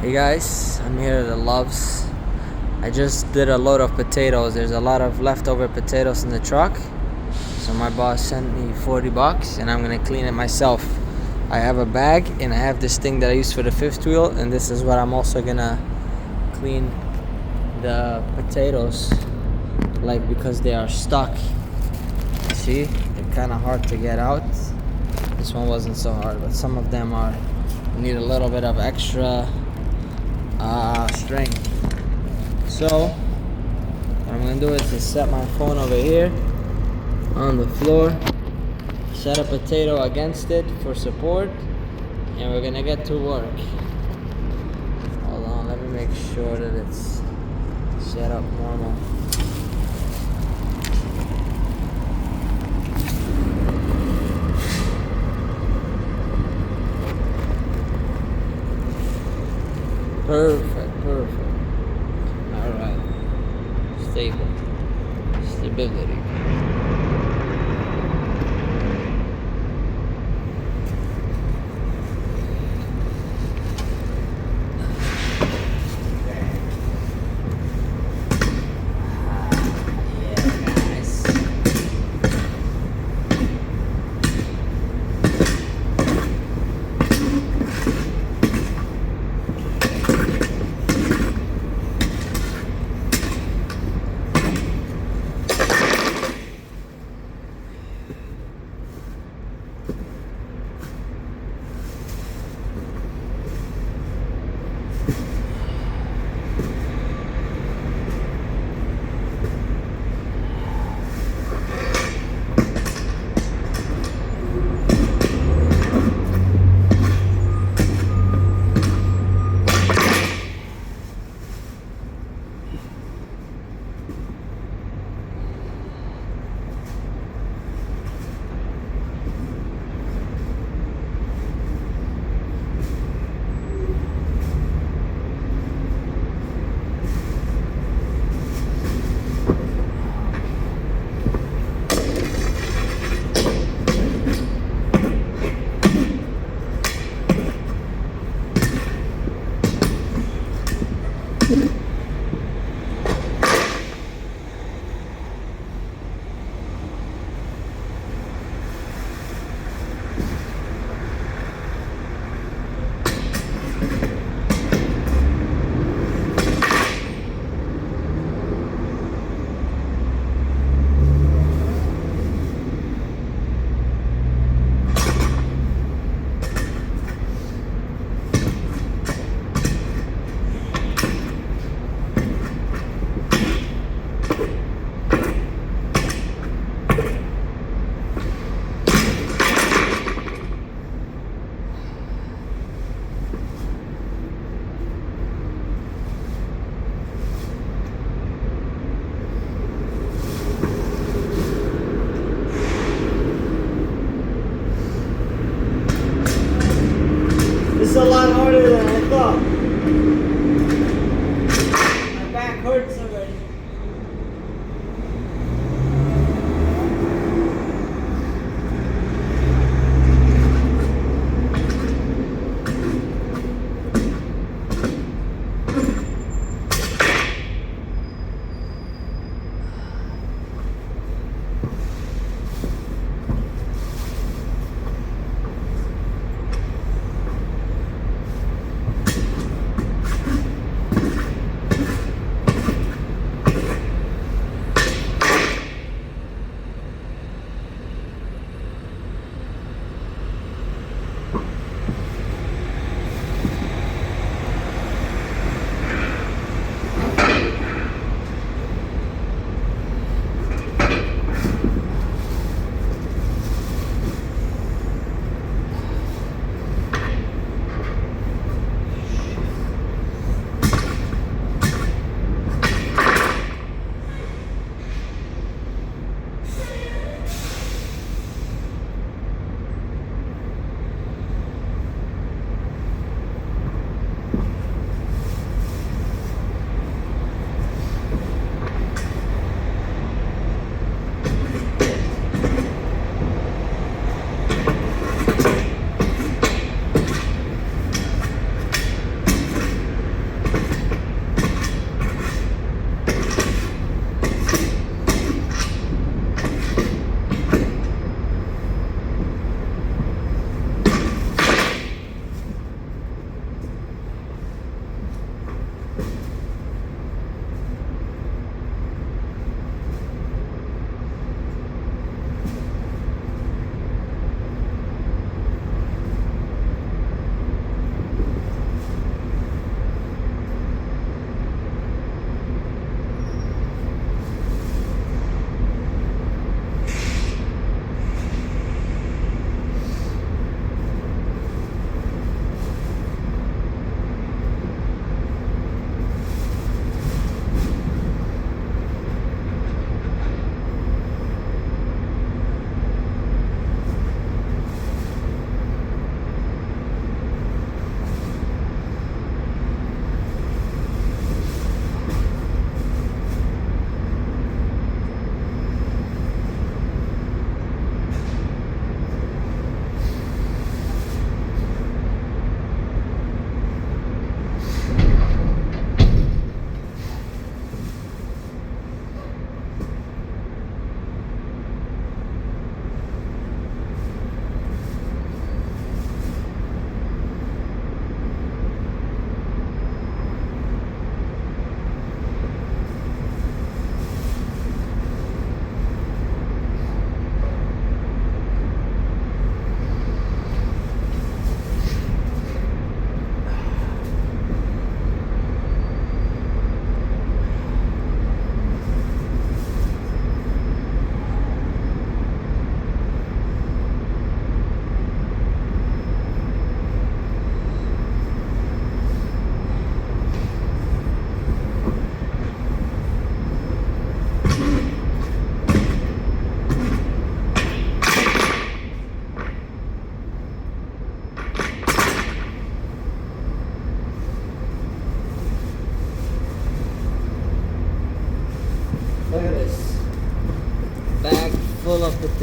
Hey guys, I'm here at the Loves. I just did a load of potatoes. There's a lot of leftover potatoes in the truck. So my boss sent me $40 and I'm gonna clean it myself. I have a bag and I have this thing that I use for the fifth wheel, and this is what I'm also gonna clean the potatoes, like, because they are stuck. See, they're kind of hard to get out. This one wasn't so hard, but some of them are need a little bit of extra strength. So what I'm gonna do is just set my phone over here on the floor, set a potato against it for support, and we're gonna get to work. Hold on, let me make sure that it's set up normal. Perfect. Alright. Stability.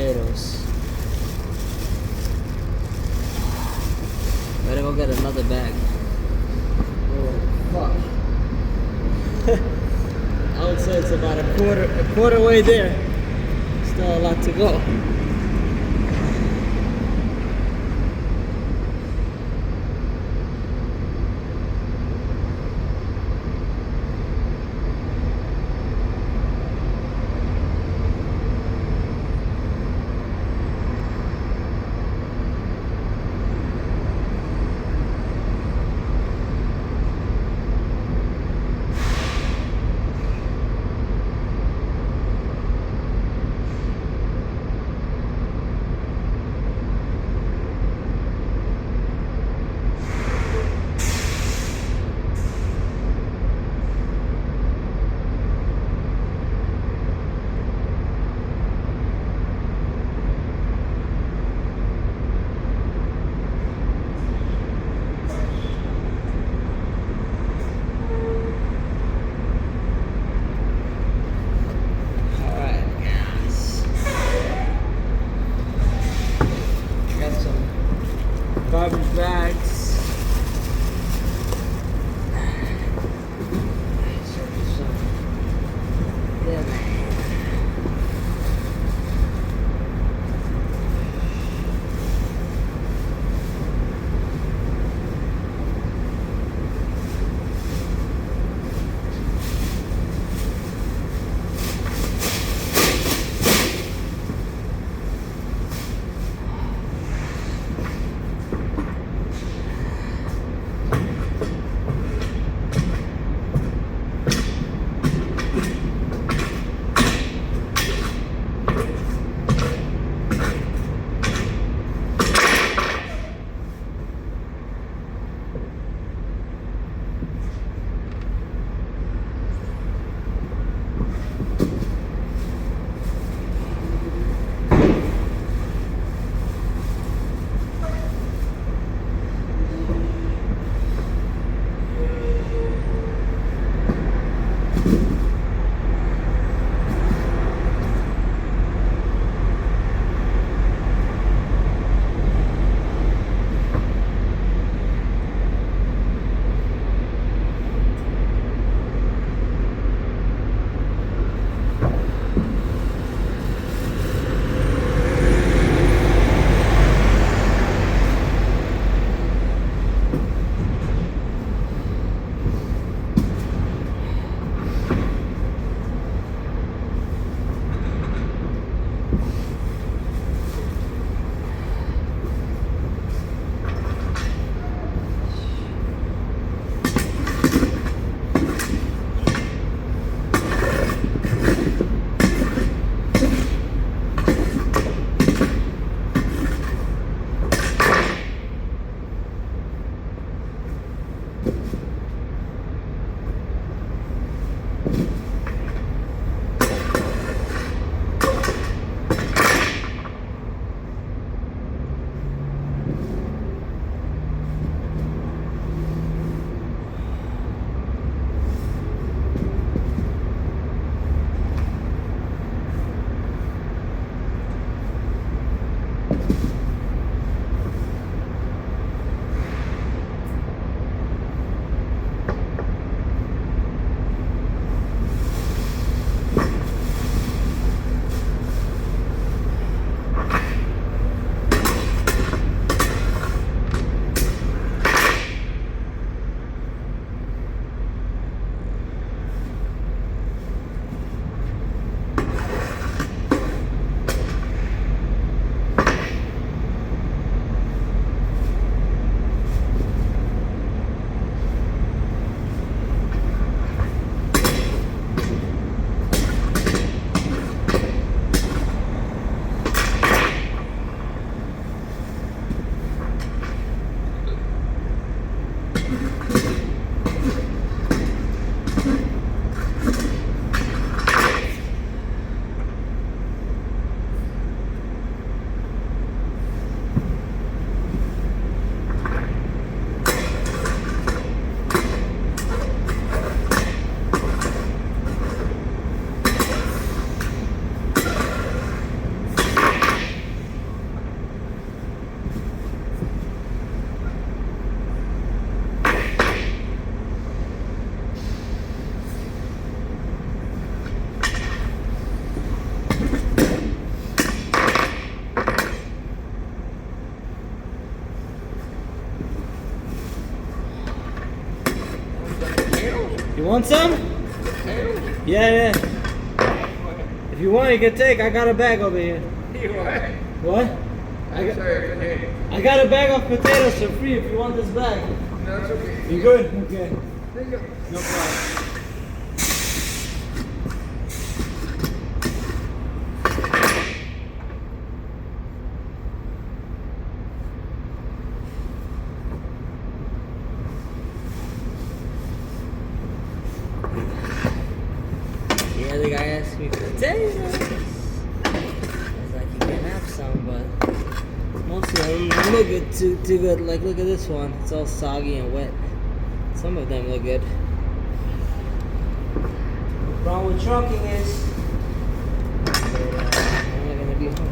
potatoes. Better go get another bag. Oh, fuck. I would say it's about a quarter way there. Still a lot to go. Garbage bags. Yeah, man. You want some? Yeah. If you want, you can take. I got a bag over here. What? I got a bag of potatoes for free if you want this bag. No, it's okay. You good? Okay. There you go. No problem. Yeah, the guy asked me for potatoes. I was like, you can have some, but most of them don't look good, too good. Like, look at this one. It's all soggy and wet. Some of them look good. The problem with trucking is I'm not gonna be home.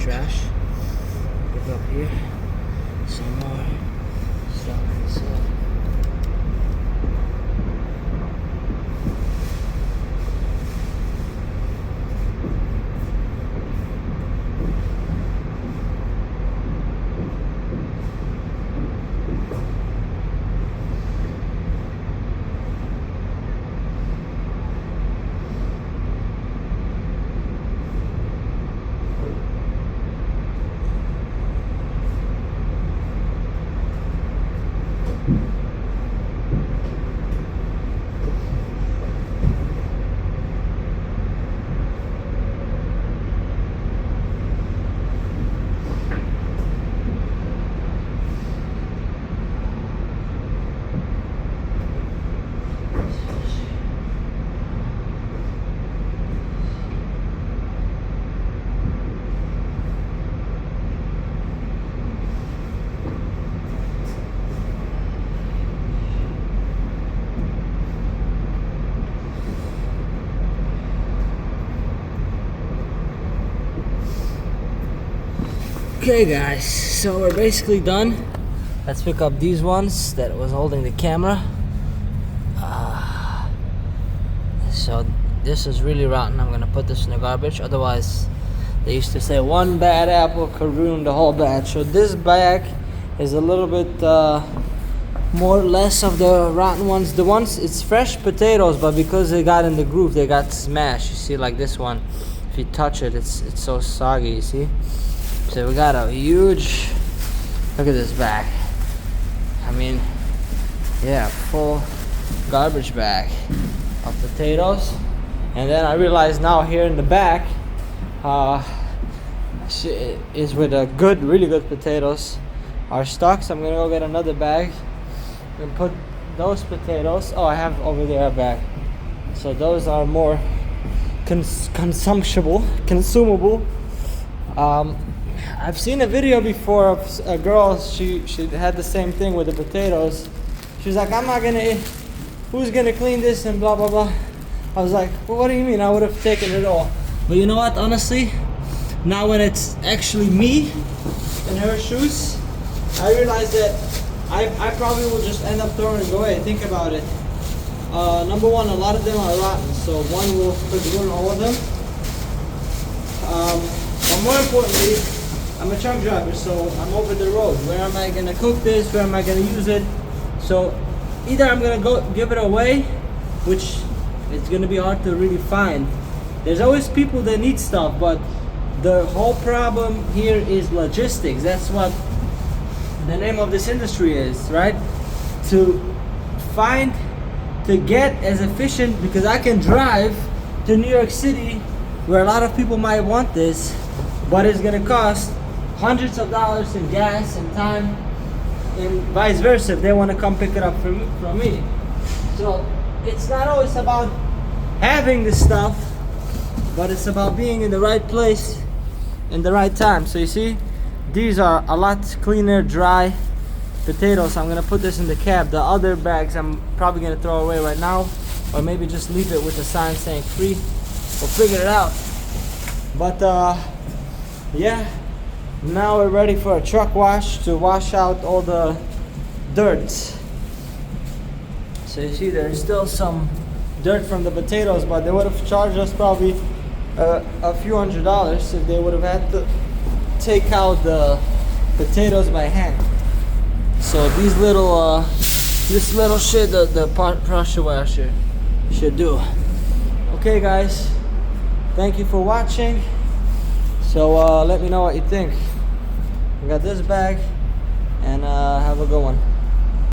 trash. Pick up here some more stuff. So okay guys, so we're basically done. Let's pick up these ones that was holding the camera. So this is really rotten. I'm gonna put this in the garbage, otherwise they used to say one bad apple could ruin the whole batch. So this bag is a little bit more or less of the rotten ones. The ones, it's fresh potatoes, but because they got in the groove, they got smashed. You see, like this one, if you touch it, it's so soggy, you see. So we got a huge, look at this bag. I mean, yeah, full garbage bag of potatoes. And then I realized now here in the back is with a good, really good potatoes are stuck. So I'm gonna go get another bag and put those potatoes. Oh, I have over there a bag. So those are more consumable. I've seen a video before of a girl, she had the same thing with the potatoes. She was like, I'm not gonna, who's gonna clean this and blah blah blah. I was like, well, what do you mean? I would have taken it all. But you know what, honestly, now when it's actually me in her shoes, I realize that I probably will just end up throwing it away. Think about it. Number one, a lot of them are rotten, so one will ruin all of them. But more importantly, I'm a truck driver, so I'm over the road. Where am I gonna cook this? Where am I gonna use it? So either I'm gonna go give it away, which it's gonna be hard to really find. There's always people that need stuff, but the whole problem here is logistics. That's what the name of this industry is, right? To find, to get as efficient, because I can drive to New York City where a lot of people might want this, but it's gonna cost hundreds of dollars in gas and time, and vice versa if they want to come pick it up from me. So it's not always about having the stuff, but it's about being in the right place in the right time. So you see, these are a lot cleaner, dry potatoes. I'm gonna put this in the cab. The other bags I'm probably gonna throw away right now, or maybe just leave it with a sign saying free. We'll figure it out. But yeah, now we're ready for a truck wash to wash out all the dirt. So you see, there's still some dirt from the potatoes, but they would have charged us probably a few $100s if they would have had to take out the potatoes by hand. So these little this little shit the pressure washer should do. Okay guys, thank you for watching. So let me know what you think. We got this bag, and have a good one.